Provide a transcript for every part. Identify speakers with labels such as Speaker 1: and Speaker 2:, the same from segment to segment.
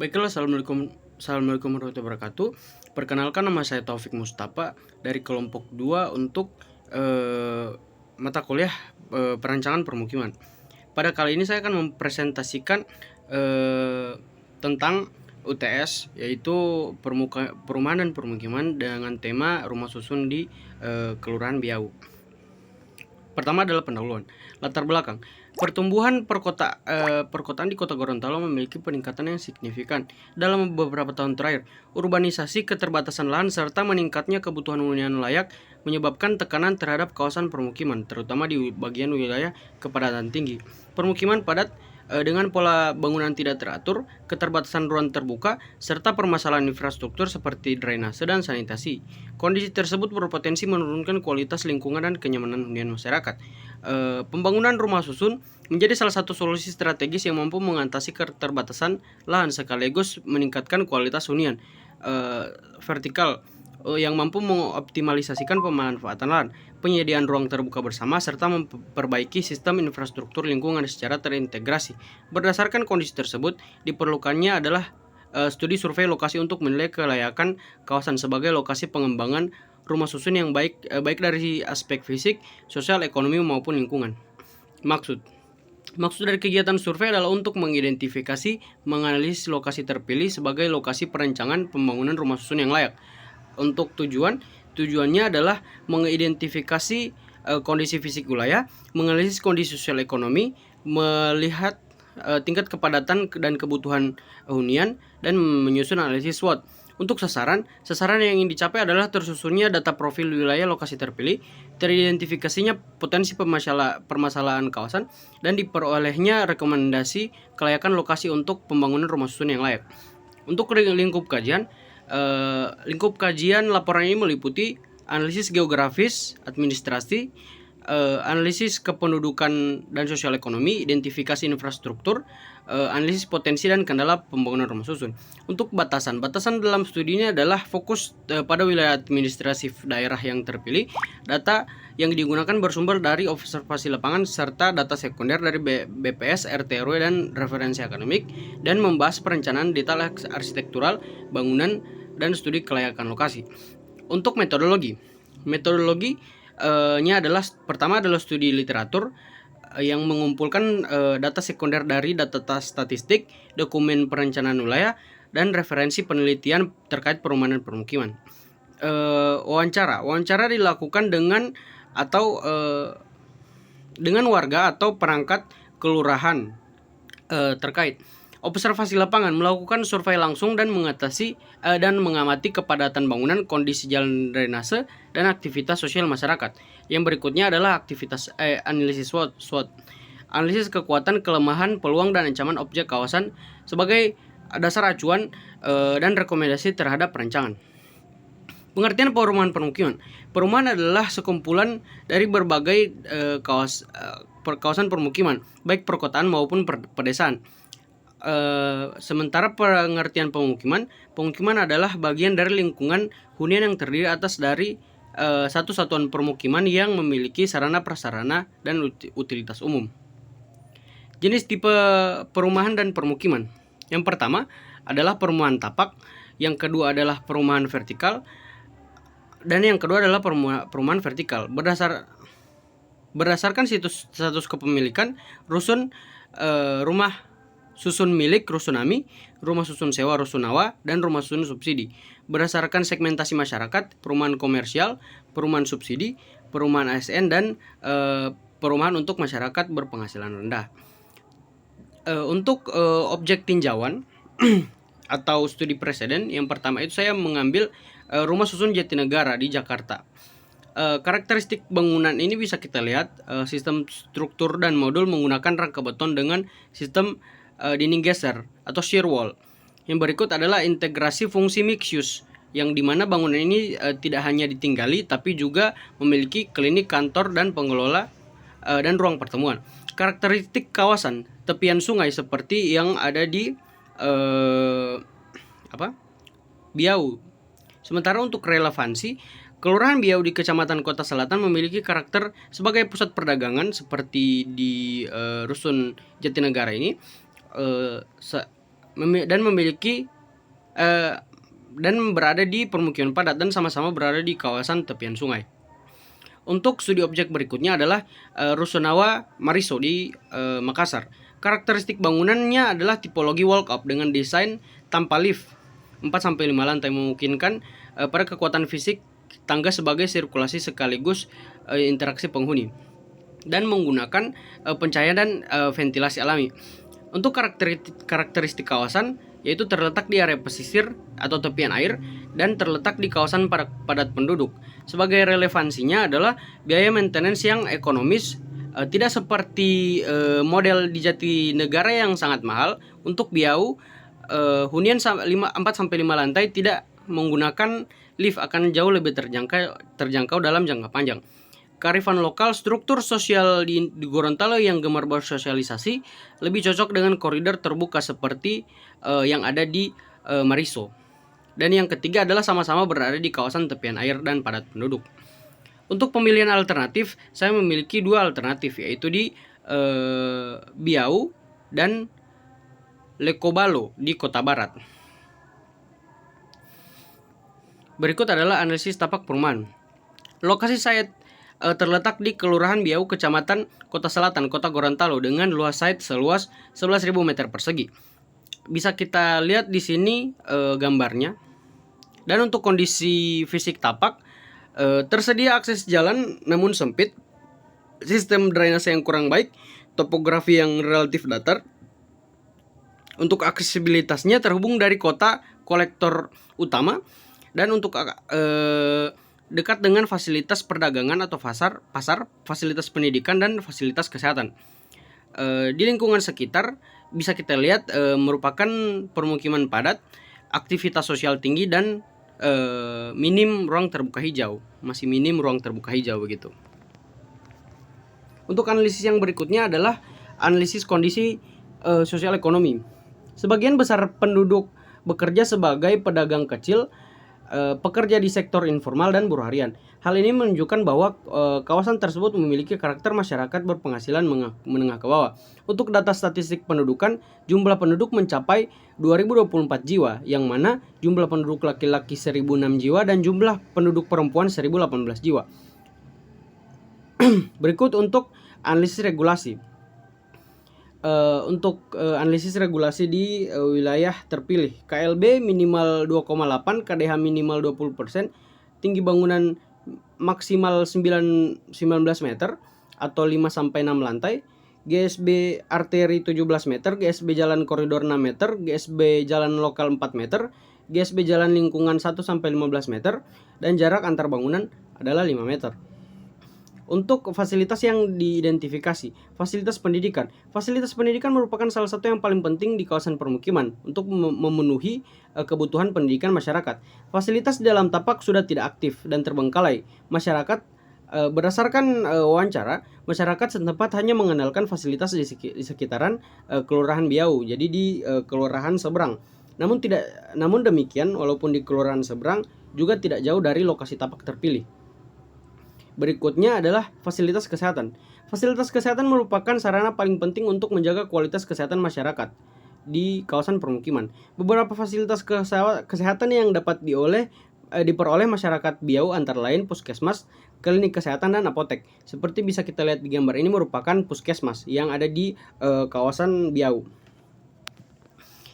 Speaker 1: Baiklah, Assalamualaikum warahmatullahi wabarakatuh. Perkenalkan, nama saya Taufik Mustafa dari kelompok 2 untuk mata kuliah perancangan permukiman. Pada kali ini saya akan mempresentasikan tentang UTS, yaitu perumahan dan permukiman dengan tema rumah susun di Kelurahan Biau. Pertama adalah pendahuluan. Latar belakang. Pertumbuhan perkotaan di Kota Gorontalo memiliki peningkatan yang signifikan dalam beberapa tahun terakhir. Urbanisasi, keterbatasan lahan, serta meningkatnya kebutuhan hunian layak menyebabkan tekanan terhadap kawasan permukiman, terutama di bagian wilayah kepadatan tinggi. Permukiman padat dengan pola bangunan tidak teratur, keterbatasan ruang terbuka, serta permasalahan infrastruktur seperti drainase dan sanitasi. Kondisi tersebut berpotensi menurunkan kualitas lingkungan dan kenyamanan hunian masyarakat. Pembangunan rumah susun menjadi salah satu solusi strategis yang mampu mengatasi keterbatasan lahan sekaligus meningkatkan kualitas hunian vertikal yang mampu mengoptimalisasikan pemanfaatan lahan, penyediaan ruang terbuka bersama, serta memperbaiki sistem infrastruktur lingkungan secara terintegrasi. Berdasarkan kondisi tersebut, diperlukannya adalah studi survei lokasi untuk menilai kelayakan kawasan sebagai lokasi pengembangan rumah susun yang baik dari aspek fisik, sosial, ekonomi maupun lingkungan. Maksud dari kegiatan survei adalah untuk mengidentifikasi, menganalisis lokasi terpilih sebagai lokasi perancangan pembangunan rumah susun yang layak. Untuk tujuannya adalah mengidentifikasi kondisi fisik wilayah, menganalisis kondisi sosial ekonomi, melihat tingkat kepadatan dan kebutuhan hunian, dan menyusun analisis SWOT. Untuk sasaran yang ingin dicapai adalah tersusunnya data profil wilayah lokasi terpilih, teridentifikasinya potensi permasalahan kawasan, dan diperolehnya rekomendasi kelayakan lokasi untuk pembangunan rumah susun yang layak. Untuk lingkup kajian laporan ini meliputi analisis geografis, administrasi, analisis kependudukan dan sosial ekonomi, identifikasi infrastruktur, analisis potensi dan kendala pembangunan rumah susun. Untuk batasan dalam studi ini adalah fokus pada wilayah administratif daerah yang terpilih. Data yang digunakan bersumber dari observasi lapangan serta data sekunder dari BPS, RT RW, dan referensi akademik, dan membahas perencanaan detail arsitektural, bangunan, dan studi kelayakan lokasi. Untuk metodologinya adalah pertama adalah studi literatur yang mengumpulkan data sekunder dari data statistik, dokumen perencanaan wilayah, dan referensi penelitian terkait perumahan dan permukiman. Wawancara dilakukan dengan warga atau perangkat kelurahan terkait. Observasi lapangan melakukan survei langsung dan mengamati kepadatan bangunan, kondisi jalan drainase, dan aktivitas sosial masyarakat. Yang berikutnya adalah aktivitas analisis SWOT. Analisis kekuatan, kelemahan, peluang, dan ancaman objek kawasan sebagai dasar acuan dan rekomendasi terhadap perancangan. Pengertian perumahan permukiman. Perumahan adalah sekumpulan dari berbagai kawasan permukiman, baik perkotaan maupun pedesaan. Sementara pengertian pemukiman adalah bagian dari lingkungan hunian yang terdiri atas dari satu satuan permukiman yang memiliki sarana prasarana dan utilitas umum. Jenis tipe perumahan dan permukiman. Yang pertama adalah perumahan tapak, yang kedua adalah perumahan vertikal, dan yang kedua adalah perumahan vertikal. Berdasarkan status kepemilikan, rusun rumah susun milik Rusunami, rumah susun sewa Rusunawa, dan rumah susun subsidi. Berdasarkan segmentasi masyarakat, perumahan komersial, perumahan subsidi, perumahan ASN, dan perumahan untuk masyarakat berpenghasilan rendah. Untuk objek tinjauan atau studi preseden, yang pertama itu saya mengambil rumah susun Jatinegara di Jakarta. Karakteristik bangunan ini bisa kita lihat sistem struktur dan modul menggunakan rangka beton dengan sistem dinding geser atau shear wall. Yang berikut adalah integrasi fungsi mixed use, yang dimana bangunan ini tidak hanya ditinggali tapi juga memiliki klinik, kantor, dan pengelola dan ruang pertemuan. Karakteristik kawasan tepian sungai seperti yang ada di Biau. Sementara untuk relevansi, Kelurahan Biau di Kecamatan Kota Selatan memiliki karakter sebagai pusat perdagangan seperti di Rusun Jatinegara ini. dan memiliki dan berada di permukiman padat dan sama-sama berada di kawasan tepian sungai. Untuk studi objek berikutnya adalah Rusunawa Mariso di Makassar. Karakteristik bangunannya adalah tipologi walk-up dengan desain tanpa lift 4-5 lantai, memungkinkan pada kekuatan fisik tangga sebagai sirkulasi sekaligus interaksi penghuni, dan menggunakan pencahayaan dan ventilasi alami. Untuk karakteristik kawasan yaitu terletak di area pesisir atau tepian air dan terletak di kawasan padat penduduk. Sebagai relevansinya adalah biaya maintenance yang ekonomis, tidak seperti model di Jatinegara yang sangat mahal. Untuk Biau, hunian 4-5 lantai tidak menggunakan lift akan jauh lebih terjangkau dalam jangka panjang. Kearifan lokal, struktur sosial di Gorontalo yang gemar bersosialisasi lebih cocok dengan koridor terbuka seperti yang ada di Mariso. Dan yang ketiga adalah sama-sama berada di kawasan tepian air dan padat penduduk. Untuk pemilihan alternatif, saya memiliki 2 alternatif, yaitu di Biau dan Lekobalo di Kota Barat. Berikut adalah analisis tapak perumahan. Lokasi saya terletak di Kelurahan Biau, Kecamatan Kota Selatan, Kota Gorontalo, dengan luas site seluas 11.000 meter persegi. Bisa kita lihat di sini gambarnya. Dan untuk kondisi fisik tapak, tersedia akses jalan namun sempit, sistem drainase yang kurang baik, topografi yang relatif datar. Untuk aksesibilitasnya terhubung dari kota kolektor utama, dan untuk dekat dengan fasilitas perdagangan atau pasar, fasilitas pendidikan, dan fasilitas kesehatan. Di lingkungan sekitar bisa kita lihat merupakan permukiman padat, aktivitas sosial tinggi, dan minim ruang terbuka hijau. Masih minim ruang terbuka hijau begitu. Untuk analisis yang berikutnya adalah analisis kondisi sosial ekonomi. Sebagian besar penduduk bekerja sebagai pedagang kecil, pekerja di sektor informal, dan buruh harian. Hal ini menunjukkan bahwa kawasan tersebut memiliki karakter masyarakat berpenghasilan menengah ke bawah. Untuk data statistik pendudukan, jumlah penduduk mencapai 2024 jiwa, yang mana jumlah penduduk laki-laki 1006 jiwa dan jumlah penduduk perempuan 1018 jiwa. Berikut untuk analisis regulasi. Untuk analisis regulasi di wilayah terpilih, KLB minimal 2,8, KDH minimal 20%, tinggi bangunan maksimal 19 meter atau 5-6 lantai, GSB arteri 17 meter, GSB jalan koridor 6 meter, GSB jalan lokal 4 meter, GSB jalan lingkungan 1-15 meter, dan jarak antar bangunan adalah 5 meter. Untuk fasilitas yang diidentifikasi, fasilitas pendidikan. Fasilitas pendidikan merupakan salah satu yang paling penting di kawasan permukiman untuk memenuhi kebutuhan pendidikan masyarakat. Fasilitas di dalam tapak sudah tidak aktif dan terbengkalai. Masyarakat berdasarkan wawancara, masyarakat setempat hanya mengenalkan fasilitas di sekitaran Kelurahan Biau, jadi di kelurahan seberang. Namun demikian, walaupun di kelurahan seberang juga tidak jauh dari lokasi tapak terpilih. Berikutnya adalah fasilitas kesehatan. Fasilitas kesehatan merupakan sarana paling penting untuk menjaga kualitas kesehatan masyarakat di kawasan permukiman. Beberapa fasilitas kesehatan yang dapat diperoleh masyarakat Biau antara lain puskesmas, klinik kesehatan, dan apotek. Seperti bisa kita lihat di gambar ini merupakan puskesmas yang ada di kawasan Biau.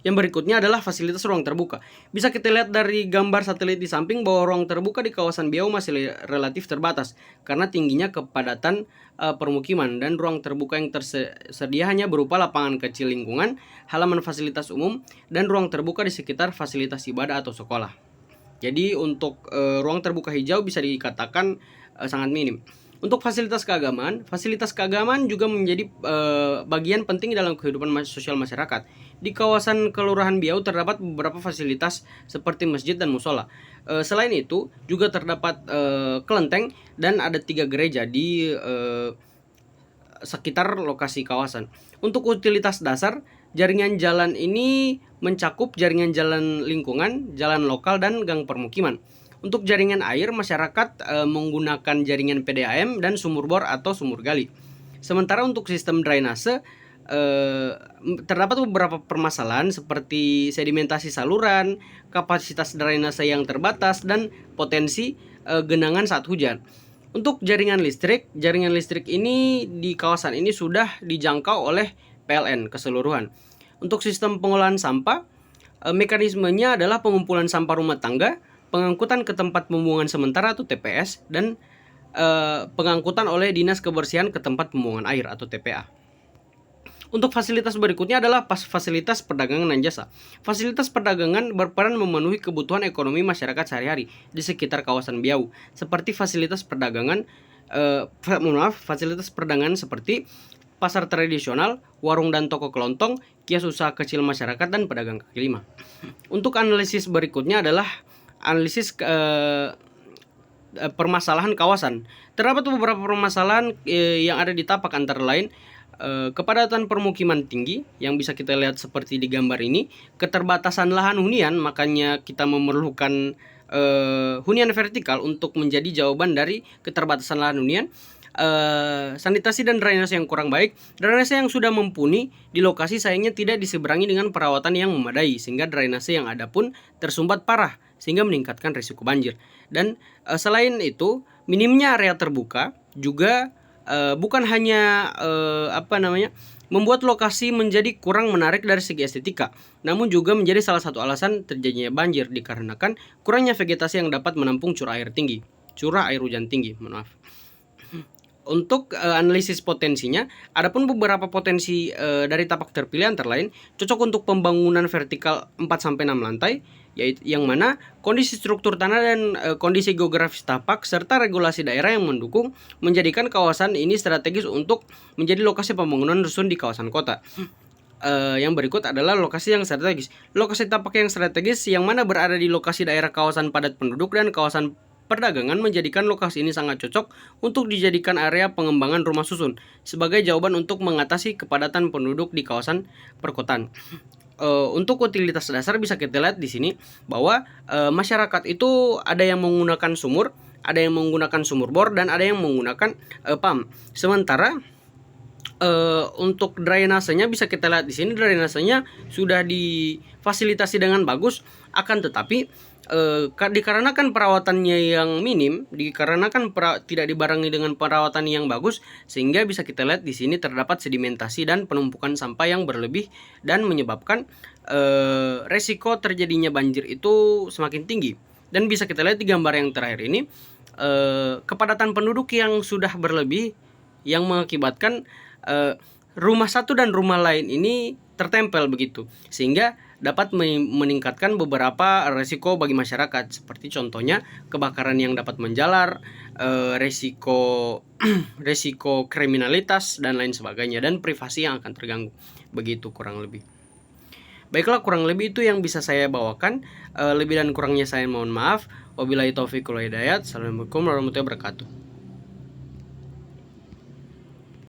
Speaker 1: Yang berikutnya adalah fasilitas ruang terbuka. Bisa kita lihat dari gambar satelit di samping bahwa ruang terbuka di kawasan Biau masih relatif terbatas karena tingginya kepadatan permukiman, dan ruang terbuka yang tersedia hanya berupa lapangan kecil lingkungan, halaman fasilitas umum, dan ruang terbuka di sekitar fasilitas ibadah atau sekolah. Jadi untuk ruang terbuka hijau bisa dikatakan sangat minim. Untuk fasilitas keagamaan juga menjadi bagian penting dalam kehidupan sosial masyarakat. Di kawasan Kelurahan Biau terdapat beberapa fasilitas seperti masjid dan musola. Selain itu juga terdapat kelenteng dan ada 3 gereja di sekitar lokasi kawasan. Untuk utilitas dasar, jaringan jalan ini mencakup jaringan jalan lingkungan, jalan lokal, dan gang permukiman. Untuk jaringan air, masyarakat menggunakan jaringan PDAM dan sumur bor atau sumur gali. Sementara untuk sistem drainase, terdapat beberapa permasalahan seperti sedimentasi saluran, kapasitas drainase yang terbatas, dan potensi genangan saat hujan. Untuk jaringan listrik ini di kawasan ini sudah dijangkau oleh PLN keseluruhan. Untuk sistem pengolahan sampah, mekanismenya adalah pengumpulan sampah rumah tangga, pengangkutan ke tempat pembuangan sementara atau TPS, dan pengangkutan oleh Dinas Kebersihan ke tempat pembuangan air atau TPA. Untuk fasilitas berikutnya adalah fasilitas perdagangan dan jasa. Fasilitas perdagangan berperan memenuhi kebutuhan ekonomi masyarakat sehari-hari di sekitar kawasan Biau, seperti fasilitas perdagangan seperti pasar tradisional, warung dan toko kelontong, kios usaha kecil masyarakat, dan pedagang kaki lima. Untuk analisis berikutnya adalah analisis permasalahan kawasan. Terdapat beberapa permasalahan yang ada di Tapak, antara lain kepadatan permukiman tinggi yang bisa kita lihat seperti di gambar ini, keterbatasan lahan hunian, makanya kita memerlukan hunian vertikal untuk menjadi jawaban dari keterbatasan lahan hunian. Sanitasi dan drainase yang kurang baik. Drainase yang sudah mumpuni di lokasi sayangnya tidak diseberangi dengan perawatan yang memadai, sehingga drainase yang ada pun tersumbat parah sehingga meningkatkan risiko banjir. Dan selain itu, minimnya area terbuka juga bukan hanya membuat lokasi menjadi kurang menarik dari segi estetika, namun juga menjadi salah satu alasan terjadinya banjir dikarenakan kurangnya vegetasi yang dapat menampung curah air hujan tinggi. Untuk analisis potensinya, adapun beberapa potensi dari Tapak terpilih antara lain cocok untuk pembangunan vertikal 4-6 lantai, yaitu yang mana kondisi struktur tanah dan kondisi geografis Tapak serta regulasi daerah yang mendukung menjadikan kawasan ini strategis untuk menjadi lokasi pembangunan rusun di kawasan kota. Yang berikut adalah lokasi yang strategis. Lokasi Tapak yang strategis yang mana berada di lokasi daerah kawasan padat penduduk dan kawasan perdagangan menjadikan lokasi ini sangat cocok untuk dijadikan area pengembangan rumah susun sebagai jawaban untuk mengatasi kepadatan penduduk di kawasan perkotaan. Untuk utilitas dasar bisa kita lihat di sini bahwa masyarakat itu ada yang menggunakan sumur, ada yang menggunakan sumur bor, dan ada yang menggunakan pump. Sementara untuk drainasenya bisa kita lihat di sini, drainasenya sudah difasilitasi dengan bagus, akan tetapi dikarenakan perawatannya yang minim, dikarenakan tidak dibarengi dengan perawatan yang bagus, sehingga bisa kita lihat di sini terdapat sedimentasi dan penumpukan sampah yang berlebih dan menyebabkan resiko terjadinya banjir itu semakin tinggi. Dan bisa kita lihat di gambar yang terakhir ini, kepadatan penduduk yang sudah berlebih yang mengakibatkan rumah satu dan rumah lain ini tertempel begitu, sehingga dapat meningkatkan beberapa resiko bagi masyarakat, seperti contohnya kebakaran yang dapat menjalar, resiko kriminalitas dan lain sebagainya, dan privasi yang akan terganggu. Begitu kurang lebih. Baiklah, kurang lebih itu yang bisa saya bawakan. Lebih dan kurangnya saya mohon maaf. Wabillahi taufiq wal hidayah. Assalamualaikum warahmatullahi wabarakatuh.